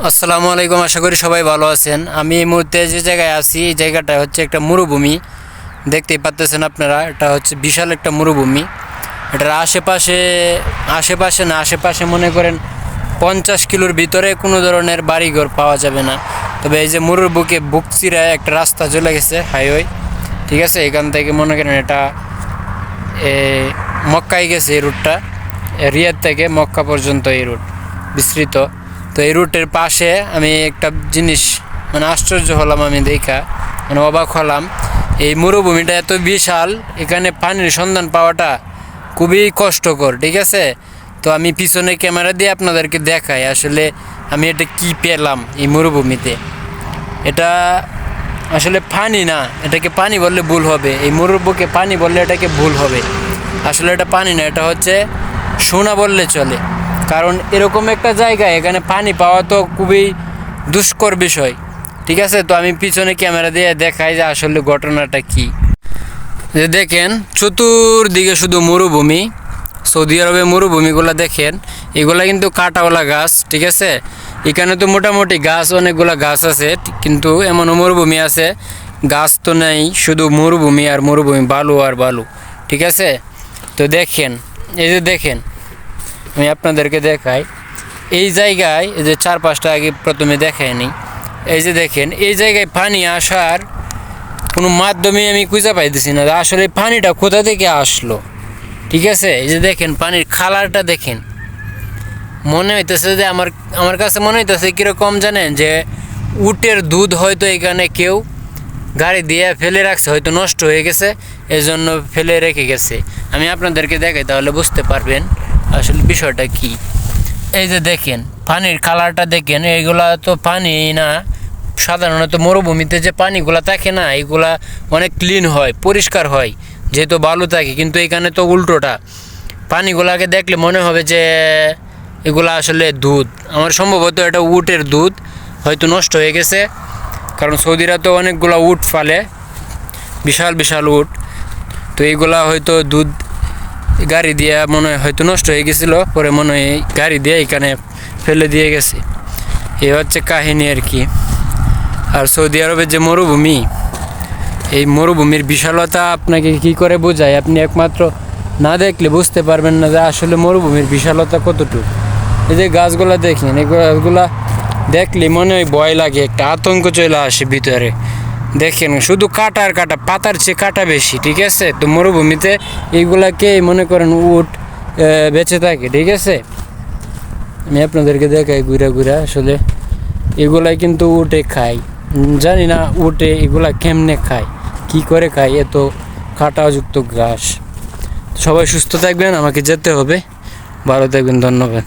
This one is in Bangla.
আসসালামু আলাইকুম, আশা করি সবাই ভালো আছেন। আমি এই মুহূর্তে যে জায়গায় আছি এই জায়গাটা হচ্ছে একটা মরুভূমি। দেখতেই পাচ্ছেন আপনারা, এটা হচ্ছে বিশাল একটা মরুভূমি। এটার আশেপাশে মনে করেন 50 কিলোর ভিতরে কোনো ধরনের বাড়িঘর পাওয়া যাবে না। তবে এই যে মরুর বুক চিরায় একটা রাস্তা চলে গেছে, হাইওয়ে, ঠিক আছে। এখান থেকে মনে করেন এটা মক্কায় গেছে এই রুটটা, রিয়াদ থেকে মক্কা পর্যন্ত এই রুট বিস্তৃত। তো এই রুটের পাশে আমি একটা জিনিস আশ্চর্য হলাম, আমি দেখা অবাক হলাম। এই মরুভূমিটা এত বিশাল, এখানে পানির সন্ধান পাওয়াটা খুবই কষ্টকর, ঠিক আছে। তো আমি পিছনে ক্যামেরা দিয়ে আপনাদেরকে দেখাই আসলে আমি এটা কি পেলাম এই মরুভূমিতে। এটা আসলে পানি না, এটাকে পানি বললে ভুল হবে। এই মরুর বুকে পানি বললে এটাকে ভুল হবে। আসলে এটা পানি না, এটা হচ্ছে সোনা বললে চলে। কারণ এরকম একটা জায়গায় এখানে পানি পাওয়া তো খুবই দুষ্কর বিষয়, ঠিক আছে। তো আমি পিছনে ক্যামেরা দিয়ে দেখাই যে আসলে ঘটনাটা কি। যে দেখেন চতুর্দিকে শুধু মরুভূমি। সৌদি আরবে মরুভূমিগুলো দেখেন, এগুলা কিন্তু কাঁটাওয়ালা গাছ, ঠিক আছে। এখানে তো মোটামুটি গাছ, অনেকগুলা গাছ আছে, কিন্তু এমনও মরুভূমি আছে গাছ তো নেই, শুধু মরুভূমি আর মরুভূমি, বালু আর বালু, ঠিক আছে। তো দেখেন, এই যে দেখেন, আমি আপনাদেরকে দেখাই এই জায়গায়, এই যে 4-5টা আগে প্রথমে দেখায়নি। এই যে দেখেন, এই জায়গায় পানি আসার কোনো মাধ্যমে আমি খুঁজে পাইতেছি না আসলে পানিটা কোথা থেকে আসলো, ঠিক আছে। এই যে দেখেন পানির কালারটা দেখেন, মনে হইতেছে যে আমার কাছে মনে হইতেছে কীরকম জানেন, যে উটের দুধ হয়তো এখানে কেউ গাড়ি দিয়ে ফেলে রাখছে, হয়তো নষ্ট হয়ে গেছে, এই জন্য ফেলে রেখে গেছে। আমি আপনাদেরকে দেখাই, তাহলে বুঝতে পারবেন আসলে বিষয়টা কি। এই যে দেখেন পানির কালারটা দেখেন, এইগুলা তো পানি না। সাধারণত মরুভূমিতে যে পানিগুলা থাকে না, এইগুলা অনেক ক্লিন হয়, পরিষ্কার হয়, যেহেতু বালু থাকে। কিন্তু এখানে তো উল্টোটা, পানিগুলাকে দেখলে মনে হবে যে এগুলা আসলে দুধ। আমার সম্ভবত এটা উটের দুধ, হয়তো নষ্ট হয়ে গেছে। কারণ সৌদিরা তো অনেকগুলা উট ফালে, বিশাল বিশাল উট। তো এইগুলা হয়তো দুধ গাড়ি দিয়ে মনে হয় হয়তো নষ্ট হয়ে গেছিলো, পরে মনে হয় গাড়ি দিয়ে এখানে ফেলে দিয়ে গেছে। এই হচ্ছে কাহিনী আর কি। আর সৌদি আরবের যে মরুভূমি, এই মরুভূমির বিশালতা আপনাকে কি করে বোঝায়, আপনি একমাত্র না দেখলে বুঝতে পারবেন না যে আসলে মরুভূমির বিশালতা কতটুকু। এই যে গাছগুলা দেখেন, এই গাছগুলা দেখলে মনে হয় ভয় লাগে, একটা আতঙ্ক চলে আসে ভিতরে। দেখেন শুধু কাটা আর কাটা, পাতার চেয়ে কাটা বেশি, ঠিক আছে। তো মরুভূমিতে এইগুলাকে মনে করেন উট বেঁচে থাকে, ঠিক আছে। আমি আপনাদেরকে দেখাই ঘুরা আসলে এগুলাই কিন্তু উটে খায়। জানি না উটে এগুলা কেমনে খায়, কি করে খায় এত কাঁটাযুক্ত ঘাস। সবাই সুস্থ থাকবেন, আমাকে যেতে হবে। ভালো থাকবেন, ধন্যবাদ।